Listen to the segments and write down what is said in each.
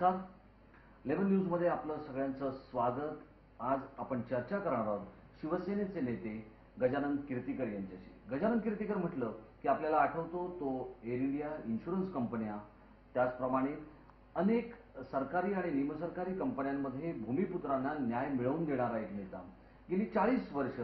नमस्कार. लेमन न्यूजमध्ये आपलं सगळ्यांचं स्वागत. आज आपण चर्चा करणार आहोत शिवसेनेचे नेते गजानन कीर्तिकर यांच्याशी. गजानन कीर्तिकर म्हटलं की आपल्याला आठवतो तो एअर इंडिया इन्शुरन्स कंपन्या, त्याचप्रमाणे अनेक सरकारी आणि निमसरकारी कंपन्यांमध्ये भूमिपुत्रांना न्याय मिळवून देणारा एक नेता. गेली 40 वर्ष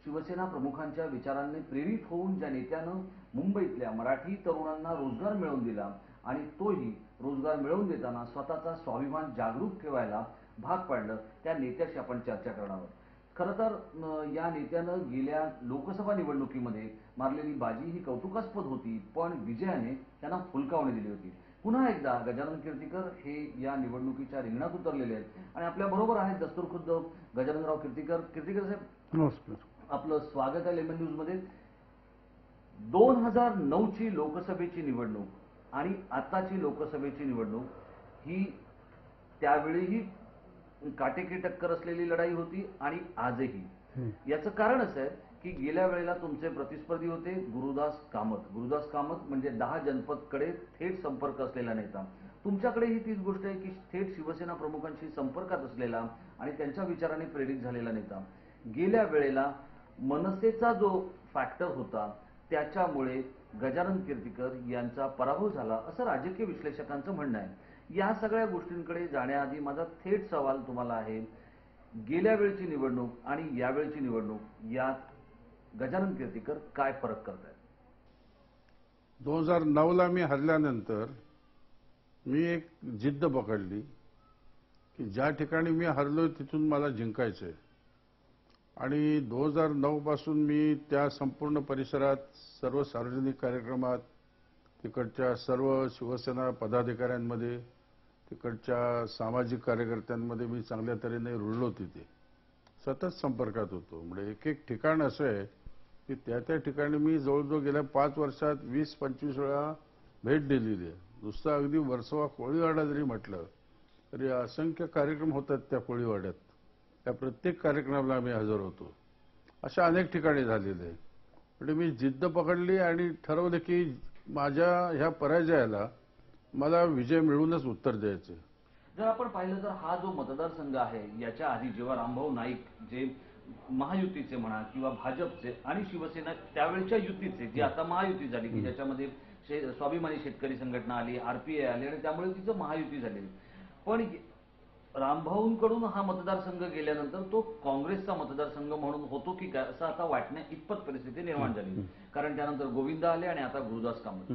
शिवसेना प्रमुखांच्या विचारांनी प्रेरित होऊन ज्या नेत्यानं मुंबईतल्या मराठी तरुणांना रोजगार मिळवून दिला आणि तोही रोजगार मिळवून देताना स्वतःचा स्वाभिमान जागरूक ठेवायला भाग पाडलं, त्या नेत्याशी आपण चर्चा करणार आहोत. खरं तर या नेत्यानं गेल्या लोकसभा निवडणुकीमध्ये मारलेली बाजी ही कौतुकास्पद होती, पण विजयाने त्यांना हुलकावणी दिली होती. पुन्हा एकदा गजानन कीर्तिकर हे या निवडणुकीच्या रिंगणात उतरलेले आहेत आणि आपल्या बरोबर आहेत दस्तूरखुद्द गजाननराव कीर्तिकर. कीर्तिकर साहेब नमस्कार. आपलं स्वागत आहे लेमन न्यूजमध्ये. 2009 ची लोकसभेची निवडणूक आणि आताची लोकसभेची निवडणूक ही त्यावेळीही काटेकी टक्कर असलेली लढाई होती आणि आजही. याचं कारण असं आहे की गेल्या वेळेला तुमचे प्रतिस्पर्धी होते गुरुदास कामत. गुरुदास कामत म्हणजे 10 जनपदकडे थेट संपर्क असलेला नेता. तुमच्याकडे ही तीच गोष्ट आहे की थेट शिवसेना प्रमुखांशी संपर्कात असलेला आणि त्यांच्या विचाराने प्रेरित झालेला नेता. गेल्या वेळेला मनसेचा जो फॅक्टर होता त्याच्यामुळे गजानन कीर्तिकर यांचा पराभव झाला असं राजकीय विश्लेषकांचं म्हणणं आहे. या सगळ्या गोष्टींकडे जाण्याआधी माझा थेट सवाल तुम्हाला आहे, गेल्या वेळची निवडणूक आणि यावेळची निवडणूक यात गजानन कीर्तिकर काय फरक करतायत? 2009ला मी हरल्यानंतर मी एक जिद्द पकडली की ज्या ठिकाणी मी हरलोय तिथून मला जिंकायचंय आणि 2009 पासून मी त्या संपूर्ण परिसरात सर्व सार्वजनिक कार्यक्रमात तिकडच्या सर्व शिवसेना पदाधिकाऱ्यांमध्ये तिकडच्या सामाजिक कार्यकर्त्यांमध्ये मी चांगल्या तऱ्हेने रुळलो. तिथे सतत संपर्कात होतो. म्हणजे एक एक ठिकाण असं आहे की त्या ठिकाणी मी जवळजवळ गेल्या 5 वर्षात 20-25 वेळा भेट दिलेली आहे. नुसतं अगदी वर्सोवा कोळीवाडा जरी म्हटलं तरी असंख्य कार्यक्रम होतात त्या कोळीवाड्यात. त्या प्रत्येक कार्यक्रमाला मी हजर होतो. अशा अनेक ठिकाणी झालेलं आहे. म्हणजे मी जिद्द पकडली आणि ठरवलं की माझ्या ह्या पराजयाला मला विजय मिळवूनच उत्तर द्यायचं. जर आपण पाहिलं तर हा जो मतदारसंघ आहे याच्या आधी जेव्हा रामभाऊ नाईक जे महायुतीचे म्हणा किंवा भाजपचे आणि शिवसेना त्यावेळच्या युतीचे, जी आता महायुती झाली की ज्याच्यामध्ये स्वाभिमानी शेतकरी संघटना आली, आरपीआय आली आणि त्यामुळे तिचं महायुती झाली. पण रामभाऊंकडून हा मतदारसंघ गेल्यानंतर तो काँग्रेसचा मतदारसंघ म्हणून होतो की काय असं आता वाटण्या इतपत परिस्थिती निर्माण झाली. कारण त्यानंतर गोविंदा आले आणि आता गुरुदास कामत.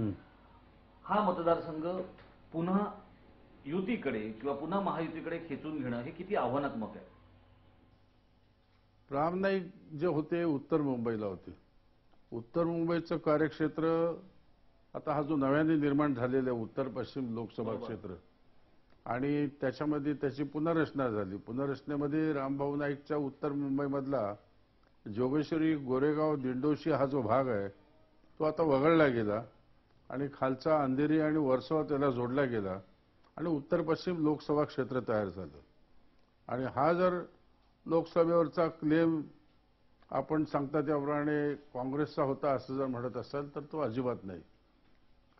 हा मतदारसंघ पुन्हा युतीकडे किंवा पुन्हा महायुतीकडे खेचून घेणं हे किती आव्हानात्मक आहे? राम नाईक जे होते उत्तर मुंबईला होते. उत्तर मुंबईचं कार्यक्षेत्र आता हा जो नव्याने निर्माण झालेला उत्तर पश्चिम लोकसभा क्षेत्र आणि त्याच्यामध्ये त्याची पुनर्रचना झाली. पुनर्रचनेमध्ये रामभाऊ नाईकच्या उत्तर मुंबईमधला जोगेश्वरी, गोरेगाव, दिंडोशी हा जो भाग आहे तो आता वगळला गेला आणि खालचा अंधेरी आणि वर्सोवा त्याला जोडला गेला आणि उत्तर पश्चिम लोकसभा क्षेत्र तयार झालं. आणि हा जर लोकसभेवरचा क्लेम आपण सांगता त्याप्रमाणे काँग्रेसचा होता असं जर म्हणत असाल तर तो अजिबात नाही.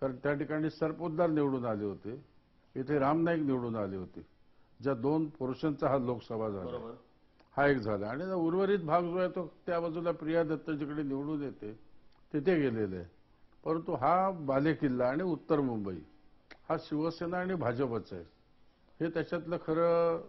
कारण त्या ठिकाणी सरपोतदार निवडून आले होते, इथे राम नाईक निवडून आले होते. ज्या 2 पुरुषांचा हा लोकसभा झाला, हा एक झाला. आणि उर्वरित भाग जो आहे तो त्या बाजूला प्रिया दत्त जिकडे निवडून येते तिथे गेलेले आहे. परंतु हा बालेकिल्ला आणि उत्तर मुंबई हा शिवसेना आणि भाजपच आहे. हे त्याच्यातलं खरं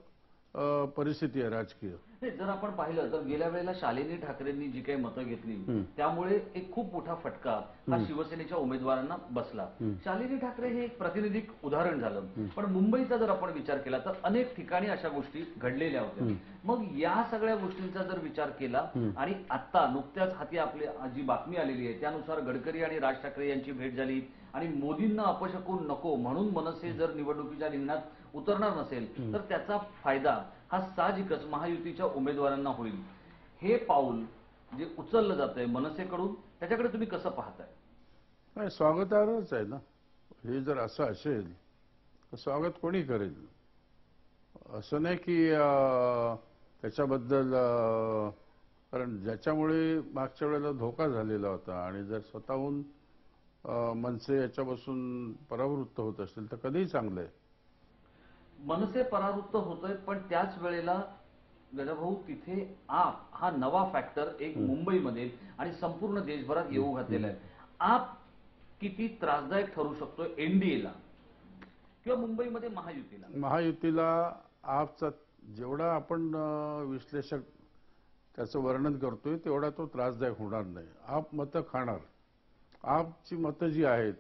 परिस्थिती आहे राजकीय. जर आपण पाहिलं तर गेल्या वेळेला शालिनी ठाकरेंनी जी काही मतं घेतली त्यामुळे एक खूप मोठा फटका हा शिवसेनेच्या उमेदवारांना बसला. शालिनी ठाकरे हे एक प्रातिनिधिक उदाहरण झालं. पण मुंबईचा जर आपण विचार केला तर अनेक ठिकाणी अशा गोष्टी घडलेल्या होत्या. मग या सगळ्या गोष्टींचा जर विचार केला आणि आता नुकत्याच हाती आपली जी बातमी आलेली आहे त्यानुसार गडकरी आणि राज ठाकरे यांची भेट झाली आणि मोदींना अपशकून नको म्हणून मनसे जर निवडणुकीच्या रिंगणात उतरणार नसेल तर त्याचा फायदा हा साहजिकच महायुतीच्या उमेदवारांना होईल. हे पाऊल जे उचललं जातंय मनसेकडून त्याच्याकडे तुम्ही कसं पाहताय? नाही, स्वागतार्हच आहे ना. हे जर असं असेल तर स्वागत कोणी करेल. असं नाही की त्याच्याबद्दल कारण ज्याच्यामुळे मागच्या वेळेला धोका झालेला होता आणि जर स्वतःहून मनसे याच्यापासून परावृत्त होत असेल तर कधीही चांगलं आहे. मनसे परावृत्त होतोय, पण त्याच वेळेला गजाभाऊ तिथे आप हा नवा फॅक्टर एक मुंबईमध्ये आणि संपूर्ण देशभरात येऊ घातलेला आहे. आप किती त्रासदायक ठरू शकतो एनडीएला किंवा मुंबईमध्ये महायुतीला? महायुतीला आपचा जेवढा आपण विश्लेषक त्याचं वर्णन करतोय तेवढा तो त्रासदायक होणार नाही. आप मतं खाणार. आपची मतं जी आहेत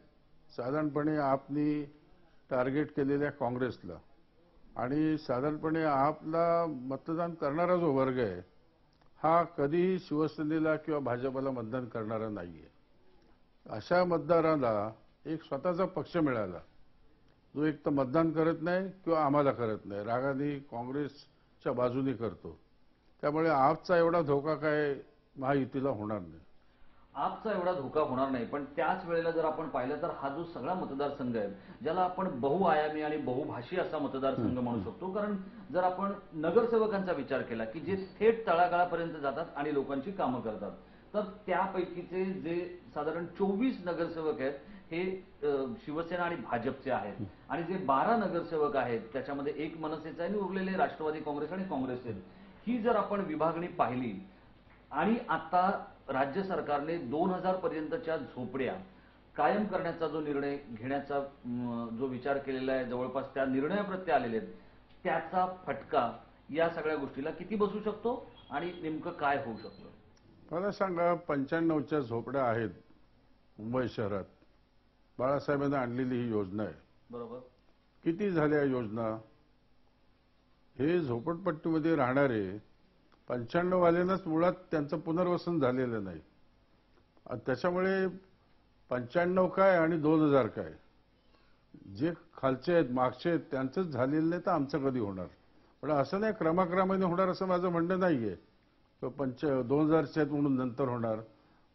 साधारणपणे आपनी टार्गेट केलेल्या काँग्रेसला आणि साधारणपणे आपला मतदान करणारा जो वर्ग आहे हा कधीही शिवसेनेला किंवा भाजपला मतदान करणारा नाहीये. अशा मतदाराला एक स्वतःचा पक्ष मिळाला जो एक तर मतदान करत नाही किंवा आम्हाला करत नाही, रागाने काँग्रेसच्या बाजूने करतो. त्यामुळे आपचा एवढा धोका काय महायुतीला होणार नाही. आपचा एवढा धोका होणार नाही, पण त्याच वेळेला जर आपण पाहिलं तर हा जो सगळा मतदारसंघ आहे ज्याला आपण बहुआयामी आणि बहुभाषी असा मतदारसंघ म्हणू शकतो, कारण जर आपण नगरसेवकांचा विचार केला की जे थेट तळागाळापर्यंत जातात आणि लोकांची कामं करतात, तर त्यापैकीचे जे साधारण 24 नगरसेवक आहेत हे शिवसेना आणि भाजपचे आहेत आणि जे 12 नगरसेवक आहेत त्याच्यामध्ये एक मनसेचा आहे आणि उरलेले राष्ट्रवादी काँग्रेस आणि काँग्रेसचे. ही जर आपण विभागणी पाहिली आणि आता राज्य सरकारने 2000 पर्यंतच्या झोपड्या कायम करण्याचा जो निर्णय घेण्याचा जो विचार केलेला आहे, जवळपास त्या निर्णयाप्रत्ये आलेले आहेत, त्याचा फटका या सगळ्या गोष्टीला किती बसू शकतो आणि नेमकं काय होऊ शकतं? मला सांगा, 95च्या झोपड्या आहेत मुंबई शहरात. बाळासाहेबांनी आणलेली ही योजना आहे. बरोबर. किती झाल्या योजना? हे झोपडपट्टीमध्ये राहणारे 95 वाल्यांनाच मुळात त्यांचं पुनर्वसन झालेलं नाही. त्याच्यामुळे 95 काय आणि 2000 काय, जे खालचे आहेत मागचे आहेत त्यांचंच झालेलं नाही तर आमचं कधी होणार? पण असं नाही क्रमाक्रमाने होणार असं माझं म्हणणं नाहीये. 2000चे आहेत म्हणून नंतर होणार,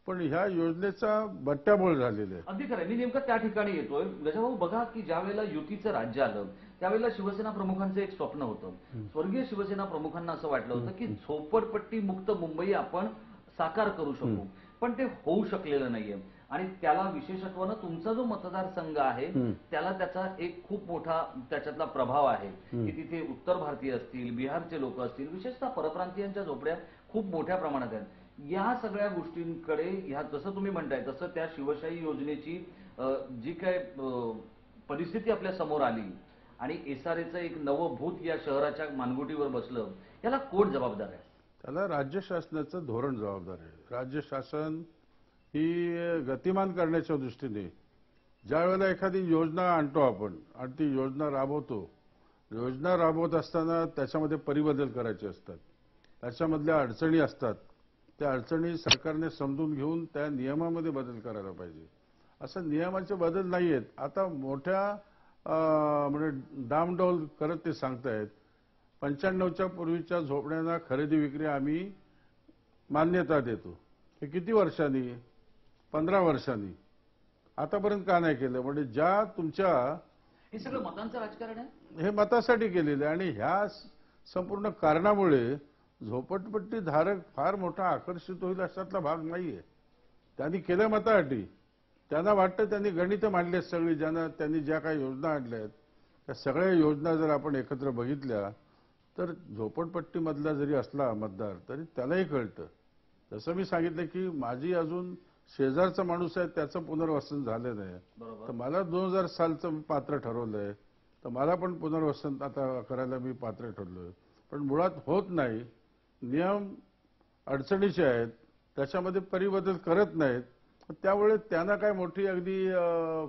पण ह्या योजनेचा बट्ट्याबोळ झालेला आहे. अगदी खरं. मी नेमकं त्या ठिकाणी येतोय. गजाभाऊ बघा की ज्या वेळेला युतीचं राज्य आलं त्यावेळेला शिवसेना प्रमुखांचं एक स्वप्न होतं. स्वर्गीय शिवसेना प्रमुखांना असं वाटलं होतं की झोपडपट्टी मुक्त मुंबई आपण साकार करू शकू, पण ते होऊ शकलेलं नाहीये. आणि त्याला विशेषत्वानं तुमचा जो मतदारसंघ आहे त्याला त्याचा एक खूप मोठा त्याच्यातला प्रभाव आहे की तिथे उत्तर भारतीय असतील, बिहारचे लोक असतील, विशेषतः परप्रांतीयांच्या झोपड्या खूप मोठ्या प्रमाणात आहेत. या सगळ्या गोष्टींकडे ह्या जसं तुम्ही म्हणताय तसं त्या शिवशाही योजनेची जी काय परिस्थिती आपल्या समोर आली आणि एसआरएचं एक नवं भूत या शहराच्या मानगुटीवर बसलं, याला कोण जबाबदार आहे? त्याला राज्य शासनाचं धोरण जबाबदार आहे. राज्य शासन ही गतिमान करण्याच्या दृष्टीने ज्या वेळेला एखादी योजना आणतो आपण आणि ती योजना राबवतो, योजना राबवत असताना त्याच्यामध्ये परिबदल करायचे असतात, त्याच्यामधल्या अडचणी असतात, त्या अडचणी सरकारने समजून घेऊन त्या नियमामध्ये बदल करायला पाहिजे. असं नियमाचे बदल नाही आहेत. आता मोठ्या म्हणजे डामडौल करत ते सांगतायत 95च्या पूर्वीच्या झोपड्यांना खरेदी विक्री आम्ही मान्यता देतो. हे किती वर्षांनी? 15 वर्षांनी. आतापर्यंत का नाही केलं? म्हणजे ज्या तुमच्या हे सगळं मतांचं राजकारण आहे. हे मतासाठी केलेलं आहे आणि ह्या संपूर्ण कारणामुळे झोपडपट्टी धारक फार मोठा आकर्षित होईल अशातला भाग नाहीये. त्यांनी केलं मतासाठी. त्यांना वाटतं त्यांनी गणितं मांडली आहेत सगळी, ज्यांना त्यांनी ज्या काही योजना आणल्या आहेत त्या सगळ्या योजना जर आपण एकत्र बघितल्या तर झोपडपट्टीमधला जरी असला मतदार तरी त्यालाही कळतं. जसं मी सांगितलं की माझी अजून शेजारचा माणूस आहे त्याचं पुनर्वसन झालं नाही, तर मला 2000 सालचं मी पात्र ठरवलंय, तर मला पण पुनर्वसन आता करायला मी पात्र ठरलोय. पण मुळात होत नाही. नियम अडचणीचे आहेत, त्याच्यामध्ये परिबदल करत नाहीत. त्यामुळे त्यांना काय मोठी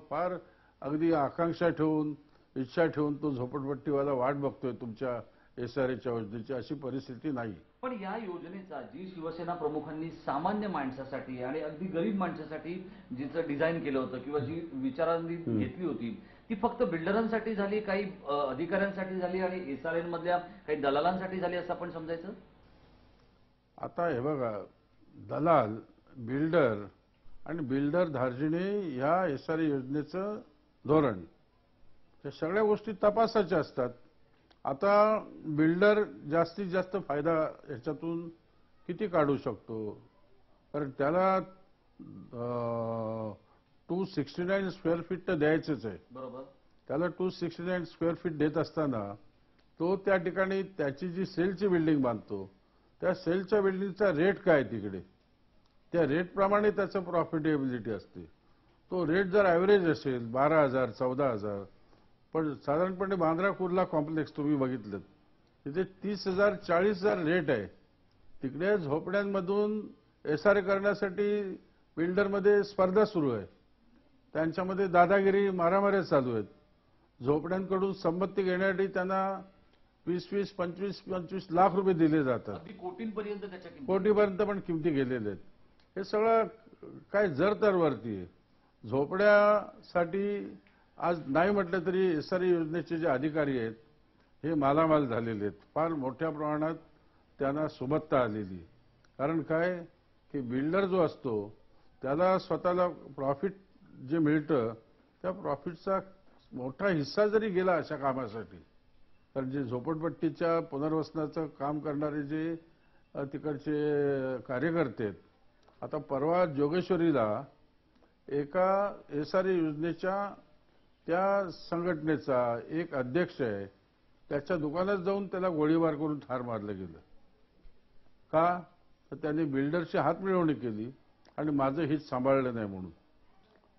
फार अगदी आकांक्षा ठेवून इच्छा ठेवून तो झोपडपट्टीवाला वाट बघतोय तुमच्या एसआरएच्या योजनेची, अशी परिस्थिती नाही. पण या योजनेचा जी शिवसेना प्रमुखांनी सामान्य माणसासाठी आणि अगदी गरीब माणसासाठी जिचं डिझाईन केलं होतं किंवा जी विचारांनी घेतली होती ती फक्त बिल्डरांसाठी झाली, काही अधिकाऱ्यांसाठी झाली आणि एसआरएन मधल्या काही दलालांसाठी झाली असं आपण समजायचं? आता हे बघा, दलाल, बिल्डर आणि बिल्डर धार्जिणे ह्या एसआरए योजनेचं धोरण या सगळ्या गोष्टी तपासाच्या असतात. आता बिल्डर जास्तीत जास्त फायदा ह्याच्यातून किती काढू शकतो? कारण त्याला 269 स्क्वेअर फीट तर द्यायचंच आहे. बरोबर. त्याला 269 स्क्वेअर फीट देत असताना तो त्या ठिकाणी त्याची जी सेलची बिल्डिंग बांधतो त्या सेलच्या बिल्डिंगचा रेट काय तिकडे, त्या रेटप्रमाणे त्याचं प्रॉफिटेबिलिटी असते. तो रेट जर ॲव्हरेज असेल 12,000 14,000, पण साधारणपणे बांद्रा कुर्ला कॉम्प्लेक्स तुम्ही बघितलं तिथे 30,000 40,000 रेट आहे. तिकडे झोपड्यांमधून एसआरए करण्यासाठी बिल्डरमध्ये स्पर्धा सुरू आहे. त्यांच्यामध्ये दादागिरी मारामाऱ्या चालू आहेत. झोपड्यांकडून संमती घेण्यासाठी त्यांना 20-20 25-25 लाख रुपये दिले जातात. अगदी कोटींपर्यंत त्याच्या किमती. कोटीपर्यंत पण किमती गेलेल्या आहेत. हे सगळं काय जर-तरवरती आहे. झोपड्यासाठी आज नाही म्हटलं तरी एसआरए योजनेचे जे अधिकारी आहेत हे मालामाल झालेले आहेत. फार मोठ्या प्रमाणात त्यांना सुबत्ता आलेली. कारण काय की बिल्डर जो असतो त्याला स्वतःला प्रॉफिट जे मिळतं त्या प्रॉफिटचा मोठा हिस्सा जरी गेला अशा कामासाठी, कारण जे झोपडपट्टीच्या पुनर्वसनाचं काम करणारे जे तिकडचे कार्यकर्ते आहेत, आता परवा जोगेश्वरीला एका एसआरए योजनेच्या त्या संघटनेचा एक अध्यक्ष आहे, त्याच्या दुकानात जाऊन त्याला गोळीबार करून ठार मारलं गेलं. का तर त्यांनी बिल्डरची हातमिळवणी केली आणि माझं हित सांभाळलं नाही म्हणून.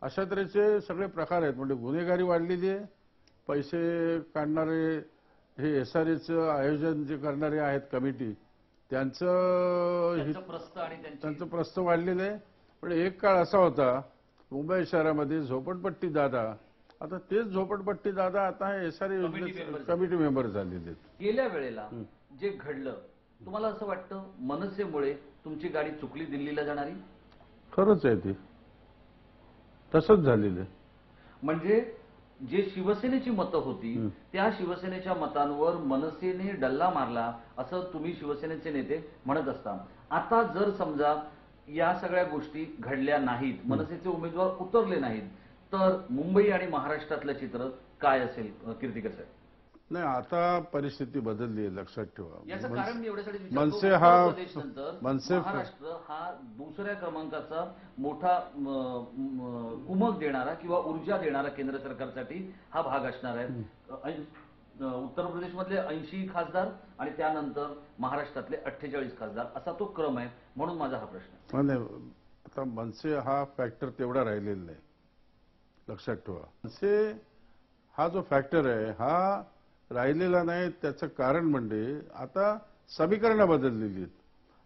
अशा तऱ्हेचे सगळे प्रकार आहेत. म्हणजे गुन्हेगारी वाढलेली आहे. पैसे काढणारे हे एसआरएचं आयोजन जे करणारे आहेत कमिटी त्यांचं प्रस्थ वाढलेलं आहे. पण एक काळ असा होता मुंबई शहरामध्ये झोपडपट्टी दादा, आता तेच झोपडपट्टी दादा आता हे एसआरए योजनेचे कमिटी मेंबर झालेले आहेत. गेल्या वेळेला जे घडलं तुम्हाला असं वाटतं मनसेमुळे तुमची गाडी चुकली दिल्लीला जाणारी? खरंच आहे ते, तसंच झालेलं आहे. म्हणजे जे शिवसेनेची मतं होती त्या शिवसेनेच्या मतांवर मनसेने डल्ला मारला असं तुम्ही शिवसेनेचे नेते म्हणत असता. आता जर समजा या सगळ्या गोष्टी घडल्या नाहीत, मनसेचे उमेदवार उतरले नाहीत, तर मुंबई आणि महाराष्ट्रातलं चित्र काय असेल कीर्तिकर साहेब? नाही, आता परिस्थिती बदलली आहे, लक्षात ठेवा. याचं कारण मी एवढ्यासाठी मनसे महाराष्ट्र हा दुसऱ्या क्रमांकाचा मोठा कुमक देणारा किंवा ऊर्जा देणारा केंद्र सरकारसाठी हा भाग असणार आहे. उत्तर प्रदेशमधले 80 खासदार आणि त्यानंतर महाराष्ट्रातले 48 खासदार असा तो क्रम आहे. म्हणून माझा हा प्रश्न. नाही, आता मनसे हा फॅक्टर तेवढा राहिलेला नाही, लक्षात ठेवा. मनसे हा जो फॅक्टर आहे हा राहिलेला नाही. त्याचं कारण म्हणजे आता समीकरणं बदललेली आहेत.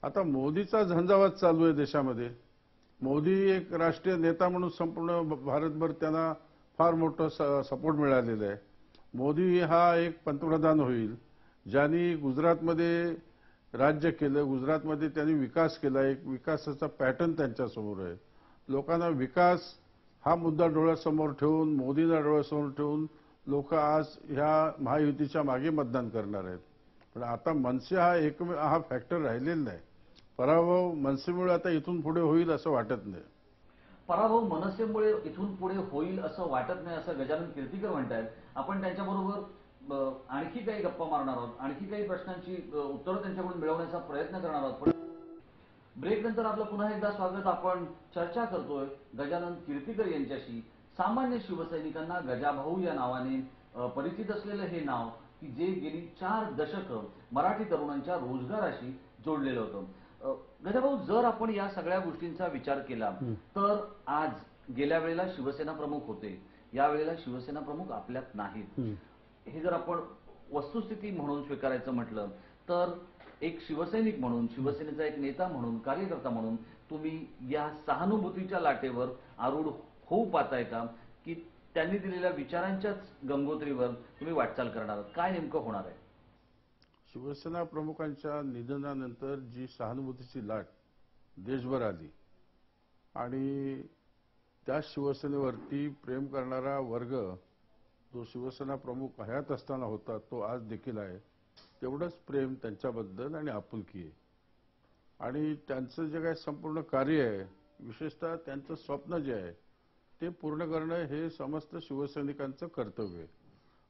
आता मोदीचा झंझावात चालू आहे देशामध्ये. मोदी एक राष्ट्रीय नेता म्हणून संपूर्ण भारतभर त्यांना फार मोठं सपोर्ट मिळालेलं आहे. मोदी हा एक पंतप्रधान होईल ज्यांनी गुजरातमध्ये राज्य केलं, गुजरातमध्ये त्यांनी विकास केला. एक विकासाचा पॅटर्न त्यांच्यासमोर आहे. लोकांना विकास हा मुद्दा डोळ्यासमोर ठेवून, मोदींना डोळ्यासमोर ठेवून लोक आज ह्या महायुतीच्या मागे मतदान करणार आहेत. पण आता मनसे हा फॅक्टर राहिलेला नाही. पराभव मनसेमुळे आता इथून पुढे होईल असं वाटत नाही. पराभव मनसेमुळे इथून पुढे होईल असं वाटत नाही असं गजानन कीर्तिकर म्हणतायत. आपण त्यांच्याबरोबर आणखी काही गप्पा मारणार आहोत, आणखी काही प्रश्नांची उत्तरं त्यांच्याकडून मिळवण्याचा प्रयत्न करणार आहोत. ब्रेक नंतर आपलं पुन्हा एकदा स्वागत. आपण चर्चा करतोय गजानन कीर्तिकर यांच्याशी. सामान्य शिवसैनिकांना गजाभाऊ या नावाने परिचित असलेलं हे नाव की जे गेली 4 दशकं मराठी तरुणांच्या रोजगाराशी जोडलेलं होतं. गजाभाऊ, जर आपण या सगळ्या गोष्टींचा विचार केला तर आज गेल्या वेळेला शिवसेना प्रमुख होते, यावेळेला शिवसेना प्रमुख आपल्यात नाहीत. हे जर आपण वस्तुस्थिती म्हणून स्वीकारायचं म्हटलं तर एक शिवसैनिक म्हणून, शिवसेनेचा एक नेता म्हणून, कार्यकर्ता म्हणून तुम्ही या सहानुभूतीच्या लाटेवर आरूढ होऊ पाहताय का, की त्यांनी दिलेल्या विचारांच्याच गंगोत्रीवर तुम्ही वाटचाल करणार आहात? काय नेमकं होणार आहे? शिवसेना प्रमुखांच्या निधनानंतर जी सहानुभूतीची लाट देशभर आली आणि त्या शिवसेनेवरती प्रेम करणारा वर्ग जो शिवसेना प्रमुख हयात असताना होता तो आज देखील आहे. तेवढंच प्रेम त्यांच्याबद्दल आणि आपुलकी आहे. आणि त्यांचं जे काही संपूर्ण कार्य आहे, विशेषतः त्यांचं स्वप्न जे आहे ते पूर्ण करणं हे समस्त शिवसैनिकांचं कर्तव्य आहे.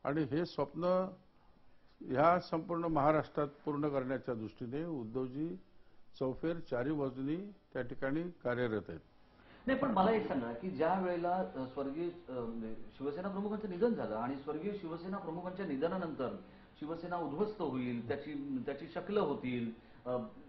आणि हे स्वप्न ह्या संपूर्ण महाराष्ट्रात पूर्ण करण्याच्या दृष्टीने उद्धवजी चौफेर चारी बाजूनी त्या ठिकाणी कार्यरत आहेत. नाही, पण मला एक सांगा की ज्या वेळेला स्वर्गीय शिवसेना प्रमुखांचं निधन झालं आणि स्वर्गीय शिवसेना प्रमुखांच्या निधनानंतर शिवसेना उद्ध्वस्त होईल, त्याची शकलं होतील,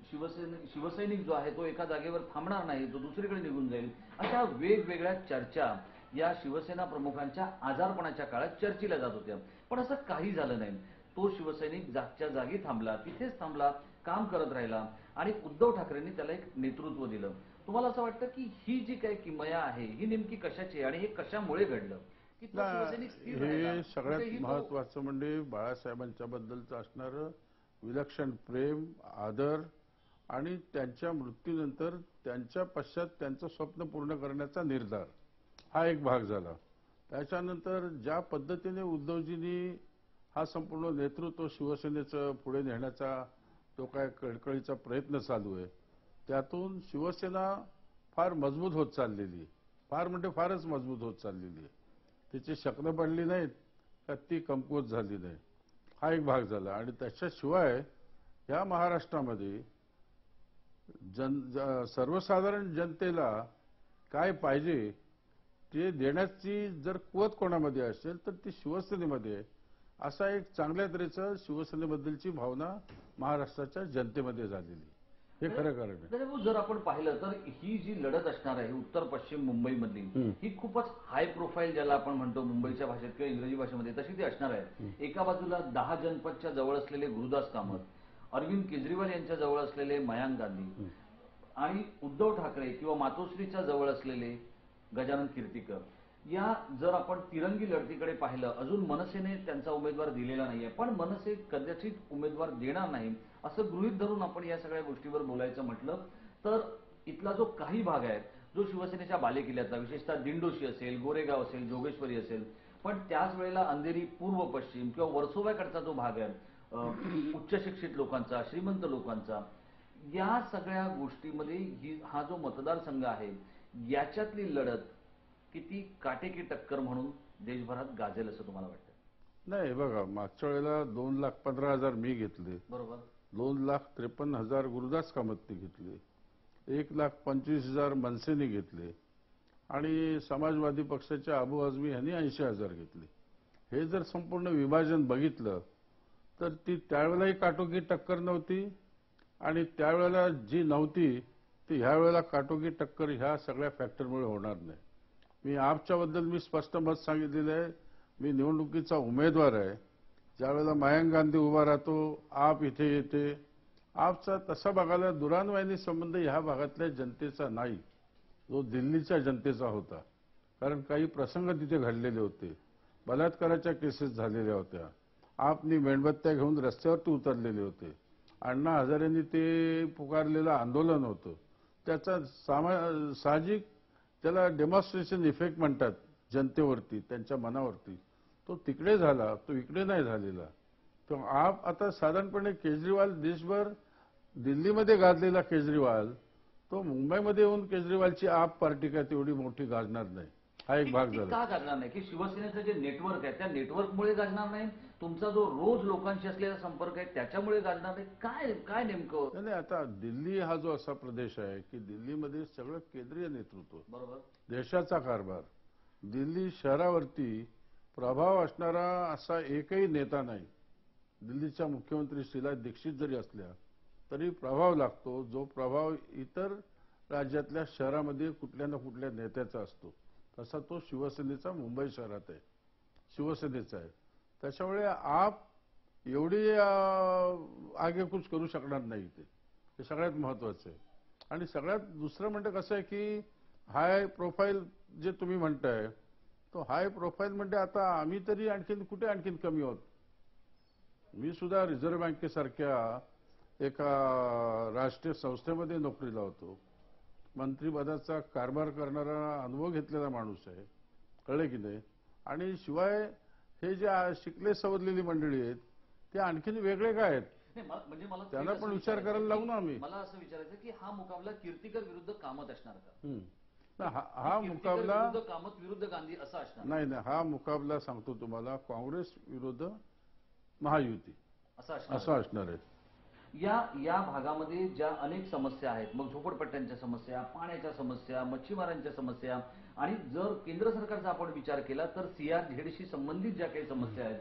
शिवसैनिक जो आहे तो एका जागेवर थांबणार नाही, तो दुसरीकडे निघून जाईल, अशा वेगवेगळ्या चर्चा या शिवसेना प्रमुखांच्या आजारपणाच्या काळात चर्चेला जात होत्या. पण असं काही झालं नाही. तो शिवसैनिक जागच्या जागी थांबला, तिथेच थांबला, काम करत राहिला आणि उद्धव ठाकरेंनी त्याला एक नेतृत्व दिलं. तुम्हाला असं वाटतं की ही जी काही किमया आहे ही नेमकी कशाची आहे आणि हे कशामुळे घडलं की तो शिवसैनिक स्थिर राहिला? हे सगळ्यात कुठेही तो- महत्वाचं म्हणजे बाळासाहेबांच्या बद्दलचं असणारं विलक्षण प्रेम, आदर आणि त्यांच्या मृत्यूनंतर त्यांच्या पश्चात त्यांचं स्वप्न पूर्ण करण्याचा निर्धार, हा एक भाग झाला. त्याच्यानंतर ज्या पद्धतीने उद्धवजींनी हा संपूर्ण नेतृत्व शिवसेनेचं पुढे नेण्याचा तो काय कळकळीचा प्रयत्न चालू आहे, त्यातून शिवसेना फार मजबूत होत चाललेली आहे. फार म्हणजे फारच मजबूत होत चाललेली आहे. तिची शकलं पडली नाहीत का ती कमकुवत झाली नाही, हा एक भाग झाला. आणि त्याच्याशिवाय या महाराष्ट्रामध्ये सर्वसाधारण जनतेला काय पाहिजे ते देण्याची जर कुवत कोणामध्ये असेल तर ती शिवसेनेमध्ये आहे. असा एक चांगल्या तऱ्हेचं शिवसेनेबद्दलची भावना महाराष्ट्राच्या जनतेमध्ये झालेली, हे खरं कारण आहे. भाऊ, जर आपण पाहिलं तर ही जी लढत असणार आहे उत्तर पश्चिम मुंबईमधली, ही खूपच हाय प्रोफाईल, ज्याला आपण म्हणतो मुंबईच्या भाषेत किंवा इंग्रजी भाषेमध्ये, तशी ती असणार आहे. एका बाजूला 10 जनपदच्या जवळ असलेले गुरुदास कामत, अरविंद केजरीवाल यांच्या जवळ असलेले मयांक गांधी आणि उद्धव ठाकरे किंवा मातोश्रीच्या जवळ असलेले गजानन कीर्तीकर. या जर आपण तिरंगी लढतीकडे पाहिलं, अजून मनसेने त्यांचा उमेदवार दिलेला नाहीये, पण मनसे कदाचित उमेदवार देणार नाही असं गृहीत धरून आपण या सगळ्या गोष्टीवर बोलायचं म्हटलं तर इथला जो काही भाग आहे, जो शिवसेनेच्या बालेकिल्ल्यातला, विशेषतः दिंडोशी असेल, गोरेगाव असेल, जोगेश्वरी असेल, पण त्याच वेळेला अंधेरी पूर्व पश्चिम किंवा वर्सोव्याकडचा जो भाग आहे, उच्च शिक्षित लोकांचा, श्रीमंत लोकांचा, या सगळ्या गोष्टीमध्ये हा जो मतदारसंघ आहे याच्यातली लढत किती काटेकी टक्कर म्हणून देशभरात गाजेल असं तुम्हाला वाटतं? नाही, बघा, मागच्या वेळेला 2,15,000 मी घेतले, बरोबर. 2,53,000 गुरुदास कामतने घेतले, 1,25,000 मनसेने घेतले आणि समाजवादी पक्षाच्या अबू आझमी यांनी 80,000 घेतले. हे जर संपूर्ण विभाजन बघितलं तर ती त्यावेळेलाही काटोकी टक्कर नव्हती आणि त्यावेळेला जी नव्हती ती ह्या वेळेला काटोकी टक्कर ह्या सगळ्या फॅक्टरमुळे होणार नाही. मी आपच्याबद्दल मी स्पष्ट मत सांगितलेलं आहे. मी निवडणुकीचा उमेदवार आहे. ज्यावेळेला मयांक गांधी उभा राहतो, आप इथे येते. आपचा तसा बघायला दुरान्वयनी संबंध ह्या भागातल्या जनतेचा नाही, जो दिल्लीच्या जनतेचा होता. कारण काही प्रसंग तिथे घडलेले होते, बलात्काराच्या केसेस झालेल्या होत्या, आपनी मेणबत्त्या घेऊन रस्त्यावरती उतरलेले होते, अण्णा हजारेंनी ते पुकारलेलं आंदोलन होतं. त्याचा साहजिक त्याला डेमॉन्स्ट्रेशन इफेक्ट म्हणतात जनतेवरती, त्यांच्या मनावरती. तो तिकडे झाला, तो इकडे नाही झालेला. तो आप आता साधारणपणे केजरीवाल देशभर, दिल्लीमध्ये गाजलेला केजरीवाल, तो मुंबईमध्ये येऊन केजरीवालची आप पार्टी काय तेवढी मोठी गाजणार नाही, हा एक भाग झाला. का गाजणार नाही? की शिवसेनेचं जे नेटवर्क आहे त्या नेटवर्कमुळे गाजणार नाही, तुमचा जो रोज लोकांशी असलेला संपर्क आहे त्याच्यामुळे गाजणार नाही, काय काय नेमकं? नाही, आता दिल्ली हा जो असा प्रदेश आहे की दिल्लीमध्ये सगळं केंद्रीय नेतृत्व, बरोबर, देशाचा कारभार, दिल्ली शहरावरती प्रभाव असणारा असा एकही नेता नाही. दिल्लीच्या मुख्यमंत्री शीला दीक्षित जरी असल्या तरी प्रभाव लागतो, जो प्रभाव इतर राज्यातल्या शहरामध्ये कुठल्या ना कुठल्या नेत्याचा असतो, तसा तो शिवसेनेचा मुंबई शहरात आहे, शिवसेनेचा आहे. त्याच्यामुळे आप एवढी आगेकूच करू शकणार नाही. ते सगळ्यात महत्वाचं आहे. आणि सगळ्यात दुसरं म्हणजे कसं आहे की हाय प्रोफाईल जे तुम्ही म्हणताय, तो हाय प्रोफाईल म्हणजे आता आम्ही तरी आणखीन कमी आहोत. मी सुद्धा रिझर्व्ह बँकेसारख्या एका राष्ट्रीय संस्थेमध्ये नोकरीला होतो. मंत्रिपदाचा कारभार करणारा अनुभव घेतलेला माणूस आहे, कळलं की नाही. आणि शिवाय हे जे शिकले सवरलेली मंडळी आहेत ते आणखीन वेगळे काय आहेत, म्हणजे मला त्यांना पण विचार करायला लागू ना आम्ही. मला असं विचारायचं की हा मुकाबला कीर्तीकर विरुद्ध कामत असणार का? हा मुकाबला कामत विरुद्ध गांधी असा असणार? नाही, हा मुकाबला सांगतो तुम्हाला, काँग्रेस विरुद्ध महायुती असा असणार आहे. या भागामध्ये ज्या अनेक समस्या आहेत, मग झोपडपट्ट्यांच्या समस्या, पाण्याच्या समस्या, मच्छीमारांच्या समस्या, आणि जर केंद्र सरकारचा आपण विचार केला तर CRZ शी संबंधित ज्या काही समस्या आहेत,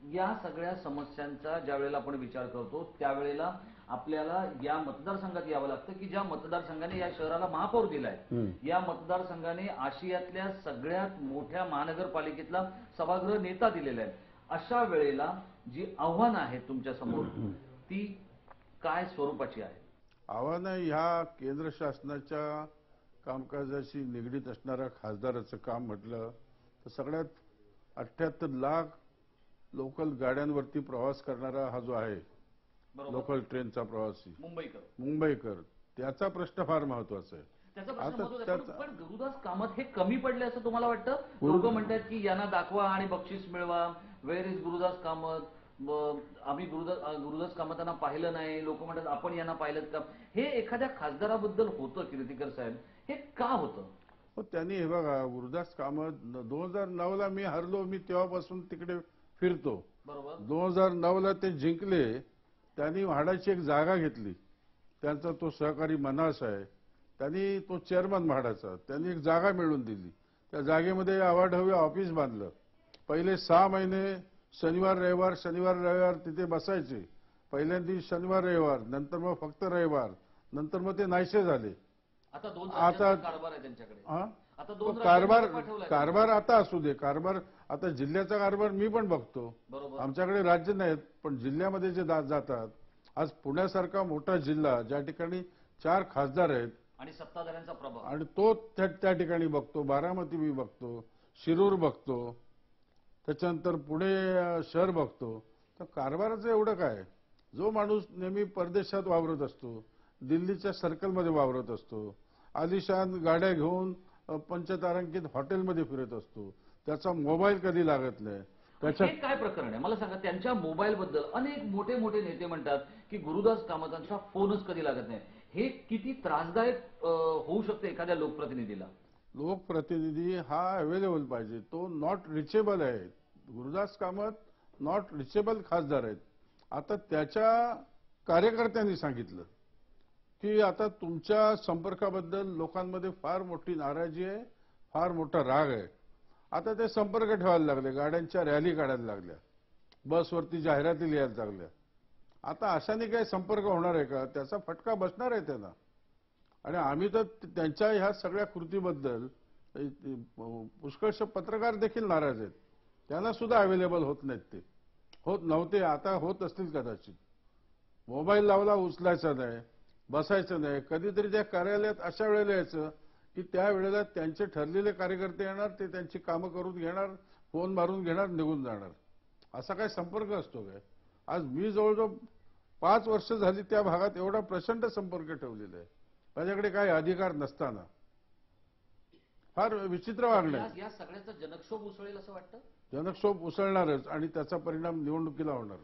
या सगळ्या समस्यांचा ज्या वेळेला आपण विचार करतो त्यावेळेला आपल्याला या मतदारसंघात यावं लागतं की ज्या मतदारसंघाने या शहराला महापौर दिलाय, या मतदारसंघाने आशियातल्या सगळ्यात मोठ्या महानगरपालिकेतला सभागृह नेता दिलेला आहे. अशा वेळेला जी आव्हानं आहेत तुमच्या समोर ती काय स्वरूपाची आहेत? आव्हानं ह्या केंद्र शासनाच्या कामकाजाशी निगडीत असणाऱ्या खासदाराचं काम म्हटलं तर सगळ्यात 78 लाख लोकल गाड्यांवरती प्रवास करणारा हा जो आहे बरोबर. लोकल ट्रेनचा प्रवासी मुंबईकर त्याचा प्रश्न फार महत्वाचा आहे. त्याचा प्रश्न आता महत्त्वाचा आहे. पण गुरुदास कामत हे कमी पडले असं तुम्हाला वाटतं? लोक म्हणतात की यांना दाखवा आणि बक्षीस मिळवा. Where is Gurudas Kamat? आम्ही गुरुदास कामतांना पाहिलं नाही. लोक म्हणतात आपण यांना पाहिलं का? हे एखाद्या खासदाराबद्दल होतं कीर्तीकर साहेब, हे का होतं? त्यांनी हे बघा, गुरुदास कामत 2009ला मी हरलो, मी तेव्हापासून तिकडे फिरतो. बरोबर. 2009ला ते जिंकले, त्यांनी म्हाडाची एक जागा घेतली. त्यांचा तो सहकारी मनास आहे, त्यांनी तो चेअरमन म्हाडाचा, त्यांनी एक जागा मिळवून दिली. त्या जागेमध्ये आवाढव्य ऑफिस बांधलं. पहिले 6 महिने शनिवार रविवार तिथे बसायचे. पहिल्यांदा शनिवार रविवार, नंतर मग फक्त रविवार, नंतर मग ते नाहीसे झाले. आता कारभार आहे त्यांच्याकडे. आता कारभार आता असू दे, कारभार आता जिल्ह्याचा कारभार मी पण बघतो. आमच्याकडे राज्य नाहीत, पण जिल्ह्यामध्ये जे जातात. आज पुण्यासारखा मोठा जिल्हा ज्या ठिकाणी 4 खासदार आहेत आणि सत्ताधाऱ्यांचा प्रभाव, आणि तो त्या ठिकाणी बघतो. बारामती मी बघतो, शिरूर बघतो, त्याच्यानंतर पुणे शहर बघतो. तर कारभाराचं एवढं काय? जो माणूस नेहमी परदेशात वावरत असतो, दिल्लीच्या सर्कलमध्ये वावरत असतो, आलिशान गाड्या घेऊन पंचतारांकित हॉटेलमध्ये फिरत असतो, त्याचा मोबाईल कधी लागत नाही. त्याच्या काय प्रकरण आहे मला सांगा? त्यांच्या मोबाईल बद्दल अनेक मोठे मोठे नेते म्हणतात की गुरुदास कामतांचा फोनच कधी लागत नाही. हे किती त्रासदायक होऊ शकते एखाद्या लोकप्रतिनिधीला? लोकप्रतिनिधी हा अवेलेबल पाहिजे, तो नॉट रिचेबल आहे. गुरुदास कामत नॉट रिचेबल खासदार आहेत. आता त्याच्या कार्यकर्त्यांनी सांगितलं की आता तुमच्या संपर्काबद्दल लोकांमध्ये फार मोठी नाराजी आहे, फार मोठा राग आहे. आता ते संपर्क ठेवायला लागले, गाड्यांच्या रॅली काढायला लागल्या, बसवरती जाहिराती लिहायला लागल्या. आता अशाने काही संपर्क होणार आहे का? त्याचा फटका बसणार आहे त्यांना. आणि आम्ही तर त्यांच्या ह्या सगळ्या कृतीबद्दल पुष्कळशे पत्रकार देखील नाराज आहेत. त्यांना सुद्धा अवेलेबल होत नाहीत. ते होत नव्हते, आता होत असतील कदाचित. मोबाईल लावला उचलायचा नाही, बसायचं नाही. कधीतरी त्या कार्यालयात अशा वेळेला यायचं की त्या वेळेला त्यांचे ठरलेले कार्यकर्ते येणार, ते त्यांची कामं करून घेणार, फोन मारून घेणार, निघून जाणार. असा काय संपर्क असतो काय? आज मी जवळजवळ 5 वर्ष झाली त्या भागात एवढा प्रचंड संपर्क ठेवलेला आहे, माझ्याकडे काही अधिकार नसताना. फार विचित्र वागणं. या सगळ्याचा जनक्षोभ उसळेल असं वाटतं? जनक्षोभ उसळणारच आणि त्याचा परिणाम निवडणुकीला होणार.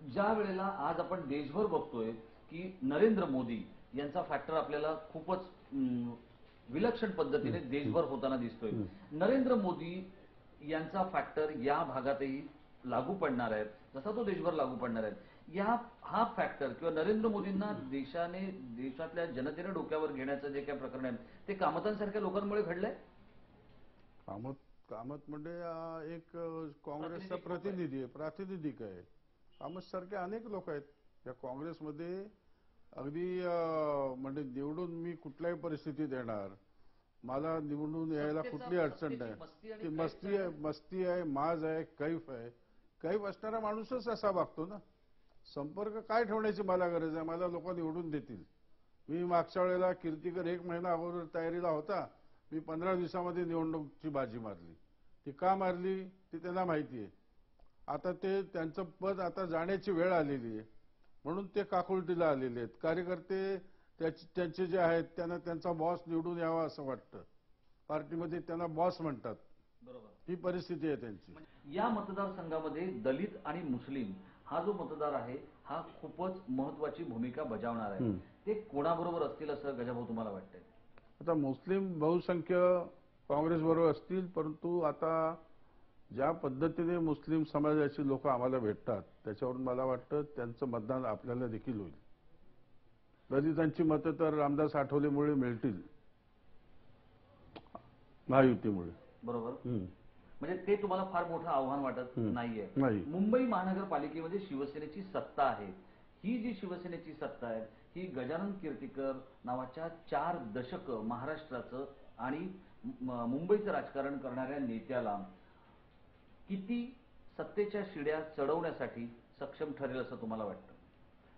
ज्या वेळेला आज आपण देशभर बघतोय की नरेंद्र मोदी यांचा फॅक्टर आपल्याला खूपच विलक्षण पद्धतीने देशभर होताना दिसतोय. नरेंद्र मोदी यांचा फॅक्टर या भागातही लागू पडणार आहे, जसा तो देशभर लागू पडणार आहे. हा फॅक्टर किंवा नरेंद्र मोदींना देशातल्या जनतेने डोक्यावर घेण्याचं जे काही प्रकरण आहे ते कामतांसारख्या लोकांमुळे घडलंय. कामत म्हणजे एक काँग्रेसचा प्रातिनिधिक आहे. कामत सारखे अनेक लोक आहेत या काँग्रेसमध्ये. अगदी म्हणजे निवडून मी कुठल्याही परिस्थितीत येणार, मला निवडून यायला कुठली अडचण नाही. ती मस्ती आहे, माज आहे, कैफ आहे. कैफ असणारा माणूसच असा वागतो ना. संपर्क काय ठेवण्याची मला गरज आहे? मला लोक निवडून देतील. मी मागच्या वेळेला कीर्तीकर 1 महिना अगोदर तयारीला होता, मी 15 दिवसामध्ये निवडणुकीची बाजी मारली. ती का मारली ती त्यांना माहिती आहे. आता ते त्यांचं पद आता जाण्याची वेळ आलेली आहे, म्हणून ते काकुळतीला आलेले आहेत. कार्यकर्ते त्यांचे जे आहेत त्यांना त्यांचा बॉस निवडून यावा असं वाटतं. पार्टीमध्ये त्यांना बॉस म्हणतात. बरोबर. ही परिस्थिती आहे त्यांची. या मतदारसंघामध्ये दलित आणि मुस्लिम हा जो मतदार आहे हा खूपच महत्वाची भूमिका बजावणार आहे. ते कोणाबरोबर असतील असं गजाभाऊ तुम्हाला वाटतंय? आता मुस्लिम बहुसंख्य काँग्रेसबरोबर असतील, परंतु आता ज्या पद्धतीने मुस्लिम समाजाची लोक आम्हाला भेटतात त्याच्यावरून मला वाटतं त्यांचं मतदान आपल्याला देखील होईल. दलितांची मतं तर रामदास आठवलेमुळे मिळतील, महायुतीमुळे. बरोबर. म्हणजे ते तुम्हाला फार मोठं आव्हान वाटत नाहीये. नाही. मुंबई महानगरपालिकेमध्ये शिवसेनेची सत्ता आहे. ही जी शिवसेनेची सत्ता आहे ही गजानन कीर्तीकर नावाच्या 4 दशक महाराष्ट्राचं आणि मुंबईचं राजकारण करणाऱ्या नेत्याला किती सत्तेच्या शिड्या चढवण्यासाठी सक्षम ठरेल असं तुम्हाला वाटतं?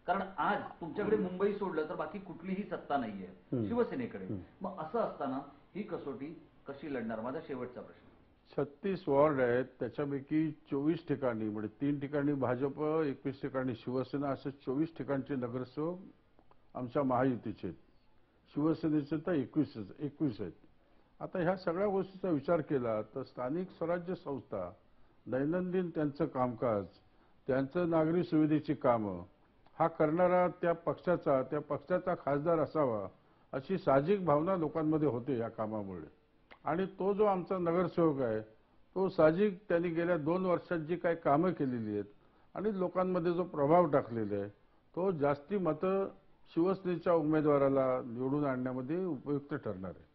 कारण आज तुमच्याकडे मुंबई सोडलं तर बाकी कुठलीही सत्ता नाहीये शिवसेनेकडे. मग असं असताना ही कसोटी कशी लढणार? माझा शेवटचा प्रश्न. 36 वॉर्ड आहेत, त्याच्यापैकी 24 ठिकाणी म्हणजे 3 ठिकाणी भाजप, 21 ठिकाणी शिवसेना, असे 24 ठिकाणचे नगरसेवक आमच्या महायुतीचे आहेत. शिवसेनेचे तर 21 आहेत. आता ह्या सगळ्या गोष्टीचा विचार केला तर स्थानिक स्वराज्य संस्था, दैनंदिन त्यांचं कामकाज, त्यांचं नागरी सुविधेची कामं हा करणारा त्या पक्षाचा खासदार असावा अशी साहजिक भावना लोकांमध्ये होते या कामामुळे. आणि तो जो आमचा नगरसेवक आहे तो साहजिक त्यांनी गेल्या 2 वर्षात जी काही कामं केलेली आहेत आणि लोकांमध्ये जो प्रभाव टाकलेला आहे तो जास्ती मतं शिवसेनेच्या उमेदवाराला निवडून आणण्यामध्ये उपयुक्त ठरणार आहे.